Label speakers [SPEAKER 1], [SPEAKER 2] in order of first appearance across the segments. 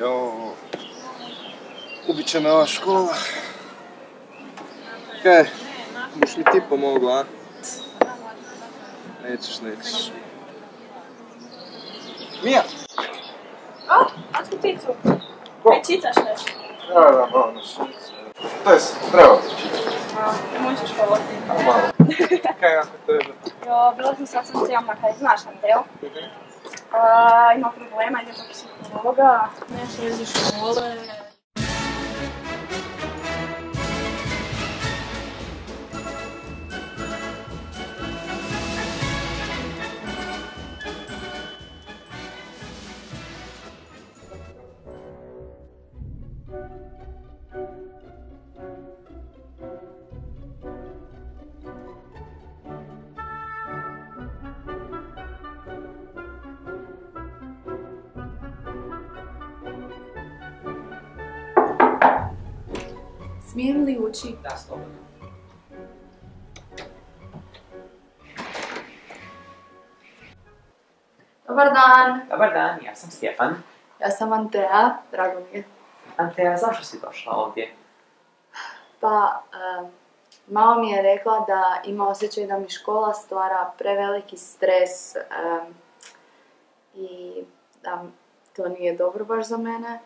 [SPEAKER 1] Jo, ubit će me ova škola. Kaj, buš mi ti pomogla, a? Nećeš. Mija!
[SPEAKER 2] O, otko picu. Kaj čitaš nešto?
[SPEAKER 1] Da, malo nešto. To je, treba ti čitati.
[SPEAKER 2] Možeš govoriti.
[SPEAKER 1] Malo. Kaj ako treba?
[SPEAKER 2] Jo, bila sam sad sam cijela makar, znaš Anteo? Ima problema, ide do psihologa, nešto vezi škole. Smijem li ući?
[SPEAKER 3] Da, slobodno.
[SPEAKER 2] Dobar dan.
[SPEAKER 3] Dobar dan, ja sam Stjefan.
[SPEAKER 2] Ja sam Antea, drago mi je.
[SPEAKER 3] Antea, zašto si došla ovdje?
[SPEAKER 2] Pa, mama mi je rekla da ima osjećaj da mi škola stvara preveliki stres i da to nije dobro baš za mene.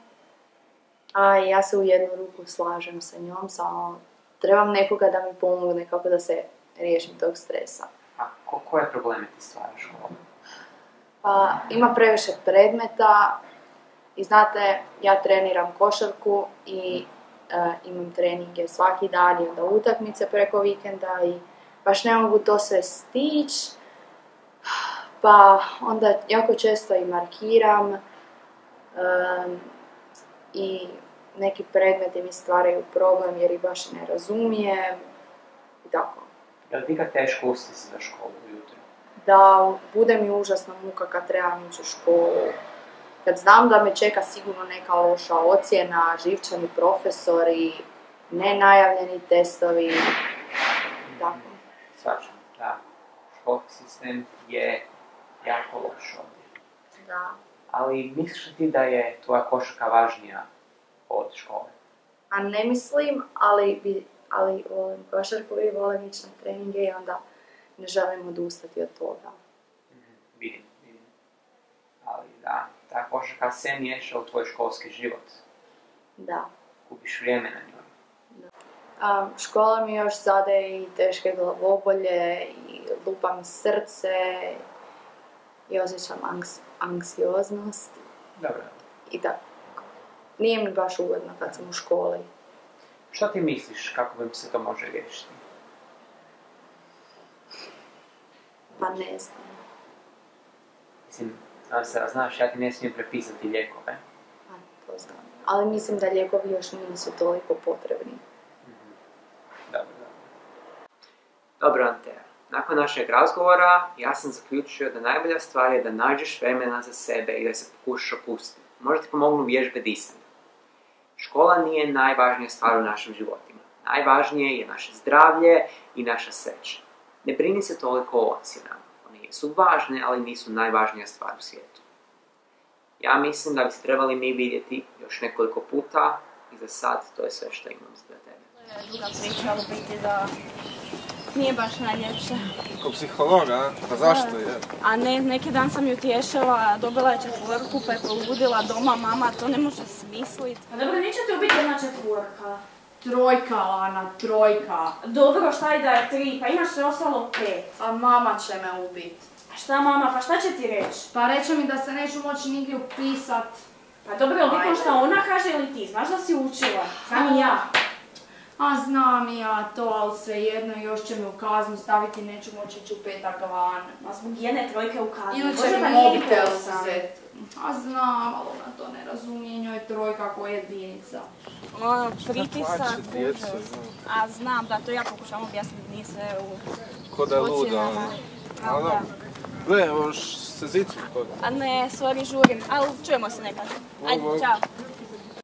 [SPEAKER 2] A ja se u jednu ruku slažem sa njom, samo trebam nekoga da mi pomogne kako da se riješim tog stresa.
[SPEAKER 3] A koje probleme ti stvara škola?
[SPEAKER 2] Pa, ima previše predmeta i znate, ja treniram košarku i imam treninge svaki dan i onda utakmice preko vikenda i baš ne mogu to sve stići. Pa onda jako često i markiram i neki predmeti mi stvaraju problem jer ih baš ne razumijem i tako.
[SPEAKER 3] Je li ti ga teško ustati za školu ujutro?
[SPEAKER 2] Da, bude mi užasna muka kad trebam ići u školu. Kad znam da me čeka sigurno neka loša ocjena, živčani profesori, nenajavljeni testovi, tako.
[SPEAKER 3] Svačam, da. Školski sistem je jako loš ovdje.
[SPEAKER 2] Da.
[SPEAKER 3] Ali misliš li ti da je tvoja košarka važnija od škole?
[SPEAKER 2] A ne mislim, ali volim košarku i volim ići na treninge i onda ne želim odustati od toga.
[SPEAKER 3] Vidim. Ali da, ta košarka se miješa u tvoj školski život.
[SPEAKER 2] Da.
[SPEAKER 3] Gubiš vrijeme na njoj.
[SPEAKER 2] Škola mi još zadaje i teške glavobolje i lupa mi srce i osjećam anksioznost.
[SPEAKER 3] Dobro.
[SPEAKER 2] I tako. Nije mi baš ugodno kad sam u školi.
[SPEAKER 3] Što ti misliš kako bi se to može riješiti?
[SPEAKER 2] Pa ne znam.
[SPEAKER 3] Mislim, znaš, ja ti ne smijem prepisati lijekove.
[SPEAKER 2] Pa, to znam. Ali mislim da lijekovi još nisu toliko potrebni.
[SPEAKER 3] Dobro, Antea. Nakon našeg razgovora, ja sam zaključio da najbolja stvar je da nađeš vremena za sebe i da se pokušaš opustiti. Možda ti pomognu vježbe disanja. Škola nije najvažnija stvar u našim životima. Najvažnije je naše zdravlje i naša sreća. Ne brini se toliko o ocjenama. One su važne, ali nisu najvažnija stvar u svijetu. Ja mislim da bi se trebali mi vidjeti još nekoliko puta i za sad to je sve što imam za tebe.
[SPEAKER 4] To je druga priča, ali biti da nije baš najljepše.
[SPEAKER 1] Ko psihologa, pa zašto je?
[SPEAKER 4] A ne, neki dan sam ju tješila, dobila je 4 pa je poludila doma, mama to ne može smislit.
[SPEAKER 2] A dobro, neće ti ubiti jedna 4.
[SPEAKER 4] Trojka, Lana, trojka.
[SPEAKER 2] Dobro, šta i da je 3, pa imaš sve ostalo 5.
[SPEAKER 4] A mama će me ubit.
[SPEAKER 2] A šta mama, pa šta će ti reći?
[SPEAKER 4] Pa reće mi da se neću moći nigdje upisat.
[SPEAKER 2] Pa dobro, jel bitno šta ona kaže ili ti? Znaš da si učila? Znam i ja. A znam i ja to, ali svejedno još će me u kaznu staviti, neću moći ići u petak van.
[SPEAKER 4] Ma zbog jedne trojke u kaznu.
[SPEAKER 2] Ili će mi mobitel uzeti. A znam, ali ona to ne razumije, njoj je trojka koja je jedinica.
[SPEAKER 4] Ono, pritisak, užas. A znam, da, to ja pokušavam objasniti, nije sve u...
[SPEAKER 1] Ko da je luda, ono. Ali dobro. Gle, možeš se zicu kod.
[SPEAKER 4] A ne, sorry, žurim, ali čujemo se nekad. Ajde, čao.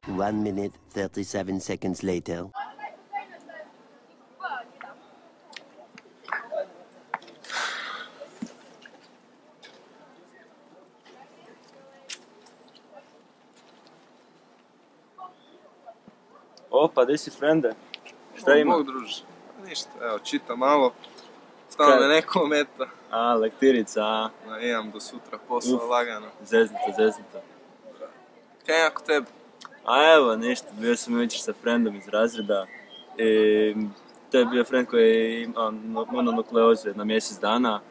[SPEAKER 5] 1 minute, 37 seconds later.
[SPEAKER 6] Opa, gdje si frende? Šta ima?
[SPEAKER 1] Bog druže. Ništa, evo, čitam malo. Stalno me neko ometa.
[SPEAKER 6] A, lektirica, a?
[SPEAKER 1] Imam do sutra posao lagano.
[SPEAKER 6] Zeznito.
[SPEAKER 1] Kaj je ako tebi?
[SPEAKER 6] A evo, ništa, bio sam jučer sa frendom iz razreda i to je bio frend koji je imao mononukleozu na mjesec dana.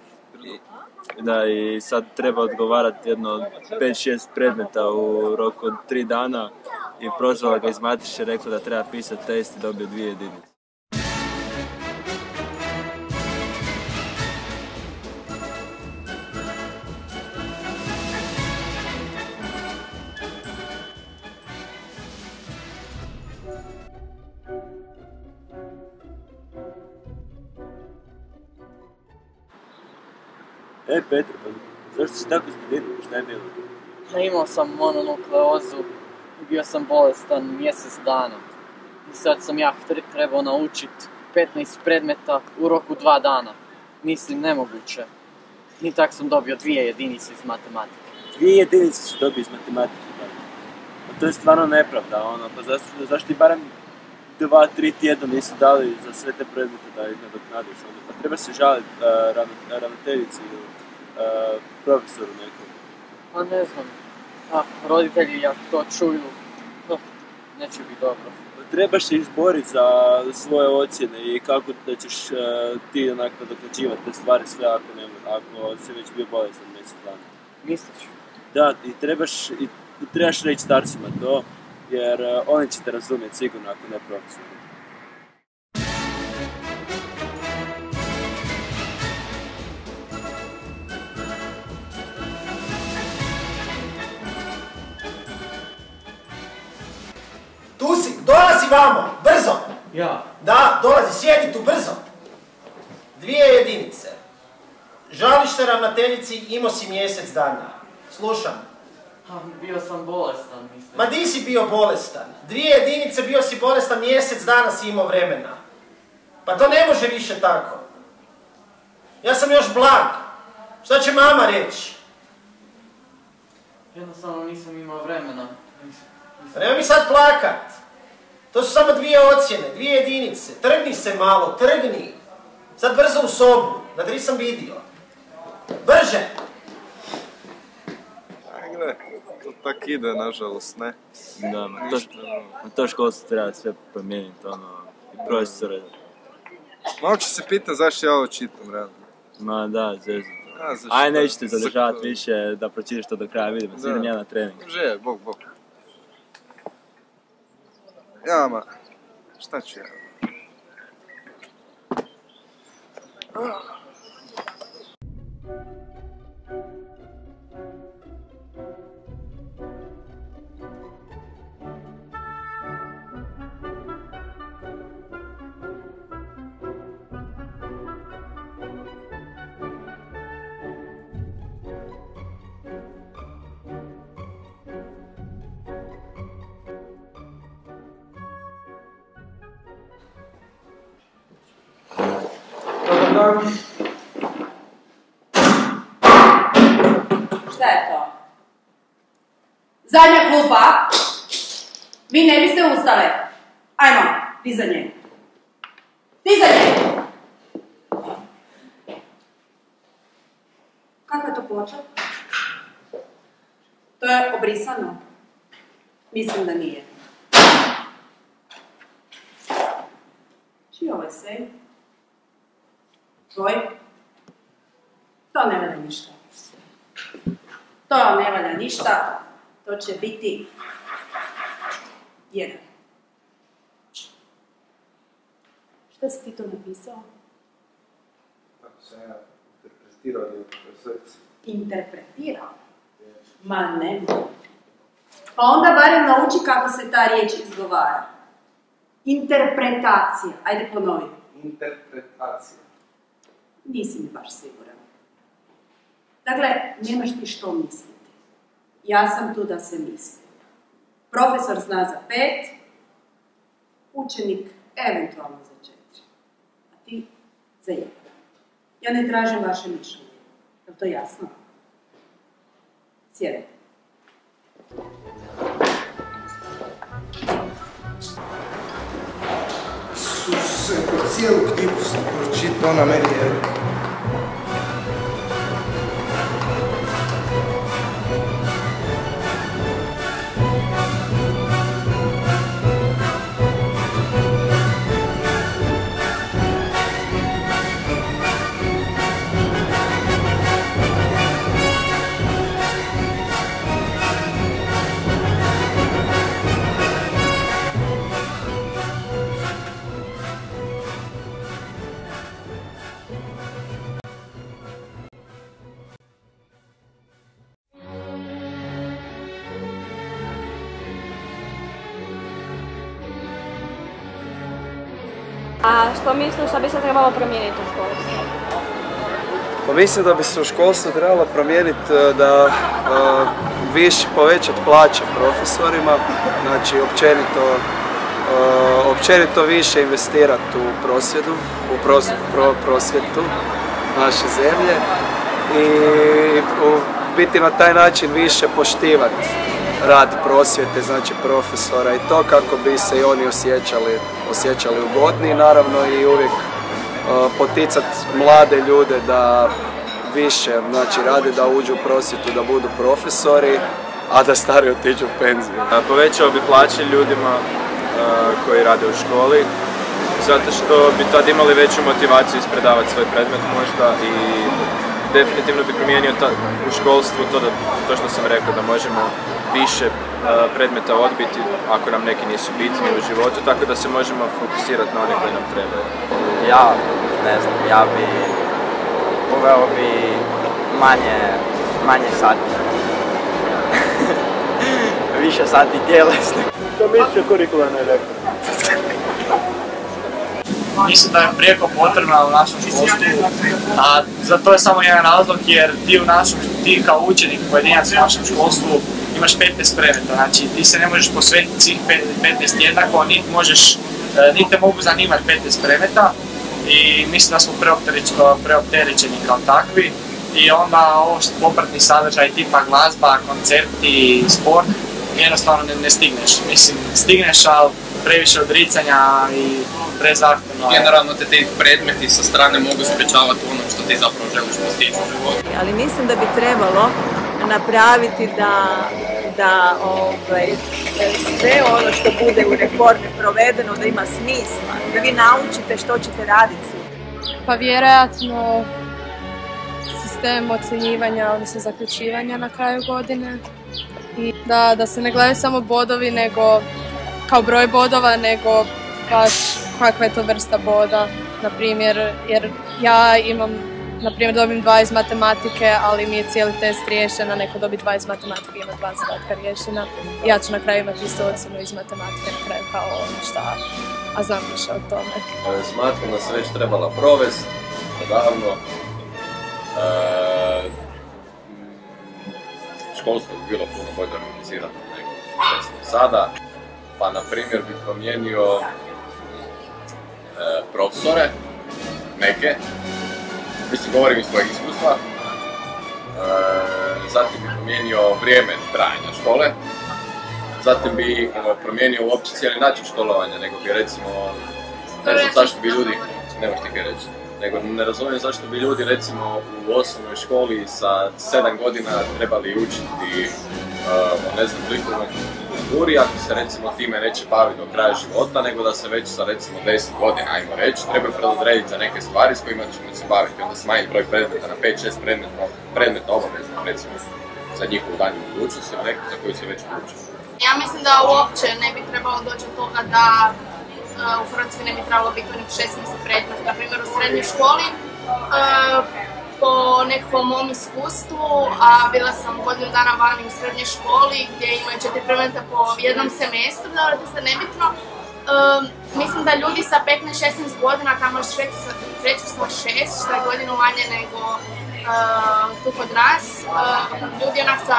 [SPEAKER 6] I sad treba odgovarati jedno 5-6 predmeta u roku od 3 dana i prozvala ga iz matiše, rekla da treba pisati test i dobio 2 jedinice. Petre, pa zašto si tako spreditno, šta je bilo?
[SPEAKER 7] Imao sam mononukleozu i bio sam bolestan mjesec dana. I sad sam ja trebao naučiti 15 predmeta u roku 2 dana. Mislim, nemoguće. I tak sam dobio 2 jedinice iz matematike.
[SPEAKER 6] 2 jedinice si dobio iz matematike, da. Pa to je stvarno nepravda, ono, pa zašto ti barem 2-3 tjedna nisu dali za sve te predmete da ih nadoknadiš, onda pa treba se žaliti ravnateljici ili profesoru nekom.
[SPEAKER 7] A ne znam, roditelji ako to čuju, neće biti dobro.
[SPEAKER 6] Trebaš se izboriti za svoje ocjene i kako da ćeš ti onak nadoknađivati te stvari sve ako si već bio bolestan mjesec dana.
[SPEAKER 7] Misliš?
[SPEAKER 6] Da, i trebaš reći starcima to, jer oni će te razumjeti sigurno ako ne profesor.
[SPEAKER 8] Tu si, dolazi vamo, brzo!
[SPEAKER 7] Ja?
[SPEAKER 8] Da, dolazi, sjedi tu, brzo! 2 jedinice. Žališ se ravnateljici, imao si mjesec dana. Slušam.
[SPEAKER 7] Bio sam bolestan, mislim.
[SPEAKER 8] Ma di si bio bolestan? 2 jedinice, bio si bolestan, mjesec dana si imao vremena. Pa to ne može više tako. Ja sam još blag. Šta će mama reći?
[SPEAKER 7] Jednostavno nisam imao vremena.
[SPEAKER 8] Nema mi sad plakat. To su samo 2 ocjene, 2 jedinice. Trgni se malo, trgni. Sad brzo u sobu, da te nisam vidio. Brže!
[SPEAKER 1] Gle, to tak ide, nažalost, ne?
[SPEAKER 6] Da, to školstvo treba sve promijeniti, ono, i profesore.
[SPEAKER 1] Malo će se pitan zašto ja ovo čitam, realno.
[SPEAKER 6] Ma da, zezno. Aj, neću te zadržavati više da pročitaš to do kraja, vidimo, idem ja na trening.
[SPEAKER 1] Že, bok. Ja, ma, šta ću ja?
[SPEAKER 9] Šta je to? Zadnja klupa. Vi ne biste ustale. Ajmo, dizanje. Dizanje! Kako je to ploča? To je obrisano. Mislim da nije. Čiji ovaj sej? Tvoj? To ne valja ništa. To ne valja ništa. To će biti 1. to napisao?
[SPEAKER 1] Tako sam ja interpretirao njegovo srce.
[SPEAKER 9] Interpretirao? Ma ne. Pa onda barem nauči kako se ta riječ izgovara. Interpretacija. Ajde ponovi.
[SPEAKER 1] Interpretacija.
[SPEAKER 9] Nisi mi baš siguran. Dakle, nemaš ti što misliti. Ja sam tu da se misli. Profesor zna za 5, učenik eventualno za 4, a ti za 1. Ja ne tražim vaše mišljenje. Je li to jasno? Sjedite.
[SPEAKER 1] Suse, cijelu knjigu sam pročitao, na meni je...
[SPEAKER 4] A što misliš da bi se trebalo promijeniti u školstvu?
[SPEAKER 10] Pa mislim da bi se u školstvu trebalo promijeniti da više povećati plaće profesorima, znači općenito više investirati u prosvjedu, u prosvjetu naše zemlje i biti na taj način više poštivati rad prosvjete, znači profesora i to kako bi se i oni osjećali ugodni, naravno i uvijek poticati mlade ljude da više rade, da uđu u prosvjetu, da budu profesori, a da stari otiđu u penziju.
[SPEAKER 6] Povećao bi plaće ljudima koji rade u školi, zato što bi tad imali veću motivaciju ispredavati svoj predmet možda i definitivno bi promijenio u školstvu to što sam rekao, da možemo više predmeta odbiti ako nam neki nisu bitni u životu, tako da se možemo fokusirati na one koji nam trebaju.
[SPEAKER 11] Ja ne znam, ja bi uveo bi manje sati. Više sati tjelesne.
[SPEAKER 6] Što misliš o kurikularnoj reformi?
[SPEAKER 12] Mislim da je prijeko potrebna u našem školstvu, a za to je samo jedan razlog jer ti kao učenik pojedinac u našem školstvu imaš 15 predmeta, znači ti se ne možeš posvetiti svih 15 jednako, niti te mogu zanimati 15 predmeta i mislim da smo preopterećeni kao takvi i onda ovo popratni sadržaj tipa glazba, koncerti, sport, jednostavno ne stigneš. Mislim, stigneš, ali previše odricanja i prezahtjevno.
[SPEAKER 13] Generalno te ti predmeti sa strane mogu sprečavati ono što ti zapravo želiš postići u životu.
[SPEAKER 14] Ali mislim da bi trebalo napraviti da sve ono što bude u reformi provedeno da ima smisla, da vi naučite što ćete raditi.
[SPEAKER 15] Pa vjerojatno sistem ocjenjivanja, odnosno zaključivanja na kraju godine i da se ne gledaju samo bodovi nego kao broj bodova, nego baš kakva je to vrsta boda, na primjer, jer ja imam, na primjer, dobim 2 iz matematike, ali mi je cijeli test riješen, a neko dobi 2 iz matematike, ima 2 zadatka riješena. I ja ću na kraju imati istu ocjenu iz matematike, na kraju kao šta, a znam više o tome.
[SPEAKER 16] Smatram da se već trebala provesti, odavno. Školstvo bi bilo puno bolje organizirano nego sada. Pa, na primjer, bih promijenio profesore, neke, mislim, govorim iz svojeg iskustva, zatim bih promijenio vrijeme trajanja škole, zatim bih promijenio uopće cijeli način školovanja, nego bi recimo, ne znam zašto bi ljudi, ne možeš ti kaj reći, nego ne razumijem zašto bi ljudi recimo u osnovnoj školi sa 7 godina trebali učiti ne znam, likovnoj kulturi, ako se recimo time neće baviti do kraja života, nego da se već sa recimo 10 godina, ajmo reći, trebaju predodrediti za neke stvari s kojima ćemo se baviti, onda smanjiti broj predmeta na 5-6 predmeta obavezno, recimo, za njihovu danju budućnost ili neku za koju se već učili.
[SPEAKER 2] Ja mislim da uopće ne bi trebalo doći od toga da
[SPEAKER 15] u Hrvatskoj ne bi trebalo biti onih 16 predmeta. Na primjer, u srednjoj školi, po nekakvom mom iskustvu, a bila sam godinu dana vani u srednjoj školi gdje imaju 4 predmeta po jednom semestru, da to se nebitno. Mislim da ljudi sa 15-16 godina, tamo još kreću sa 6, što je godinu manje nego tu kod nas. Ljudi onak sa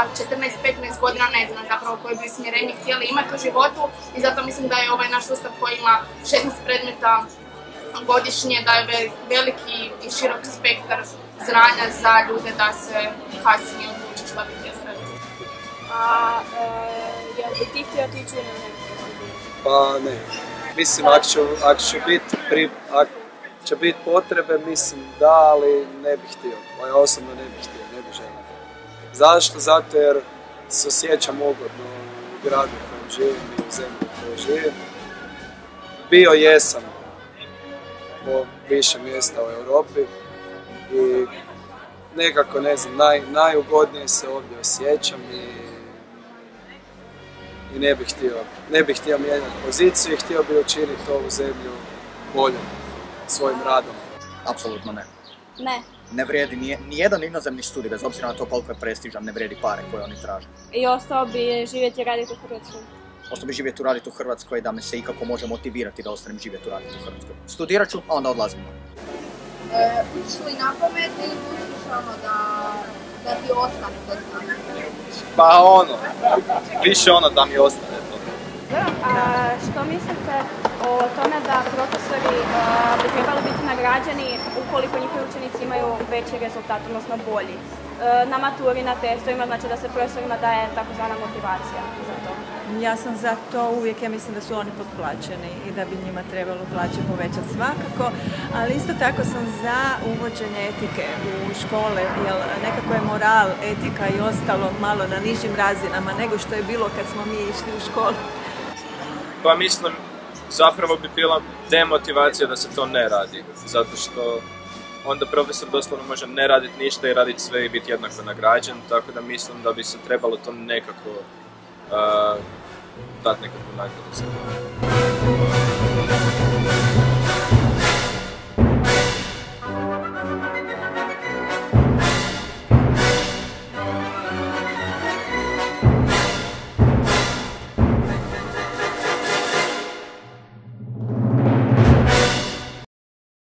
[SPEAKER 15] 14-15 godina ne znam zapravo koje bi usmjerenje htjeli imati u životu i zato mislim da je ovaj naš sustav koji ima 16 predmeta godišnje daje veliki i širok spektar znanja za ljude da se kasnije odluči što bi htjeli raditi.
[SPEAKER 4] Jel bi ti htio otići ili ne?
[SPEAKER 10] Pa ne. Mislim, ako će biti potrebe, mislim da, ali ne bih htio. Ja osobno ne bih htio, ne bih želio. Zašto? Zato jer se osjećam ugodno u gradu u kojem živim i u zemlji u kojoj živim. Bio jesam po više mjesta u Europi i nekako, ne znam, najugodnije se ovdje osjećam i ne bih htio mijenjati poziciju i htio bih učiniti ovu zemlju boljom svojim radom.
[SPEAKER 17] Apsolutno ne.
[SPEAKER 4] Ne.
[SPEAKER 17] Ne vrijedi nijedan inozemni studij, bez obzira na to koliko je prestižan, ne vrijedi pare koje oni traže.
[SPEAKER 4] I ostao bi živjeti i raditi u Hrvatskoj?
[SPEAKER 17] Ostao bi živjeti i raditi u Hrvatskoj da me se ikako može motivirati da ostanem živjeti i raditi u Hrvatskoj. Studirat ću, a onda odlazim.
[SPEAKER 2] Išli li na pamet ili misliš da ti ostane to znanje?
[SPEAKER 6] Pa više da mi ostane to.
[SPEAKER 4] Što mislite o tome da profesori bi trebali biti nagrađeni ukoliko njihovi učenici imaju veći rezultat, odnosno bolji? Na maturi, na testovima, znači da se profesorima daje takozvana motivacija za to.
[SPEAKER 14] Ja sam za to uvijek, ja mislim da su oni potplaćeni i da bi njima trebalo plaće povećati svakako, ali isto tako sam za uvođenje etike u škole, jer nekako je moral, etika i ostalo malo na nižim razinama nego što je bilo kad smo mi išli u školu.
[SPEAKER 6] Pa mislim, zapravo bi bila demotivacija da se to ne radi, zato što onda profesor doslovno može ne raditi ništa i raditi sve i biti jednako nagrađen, tako da mislim da bi se trebalo to nekako dati nekakvu nagradu za to.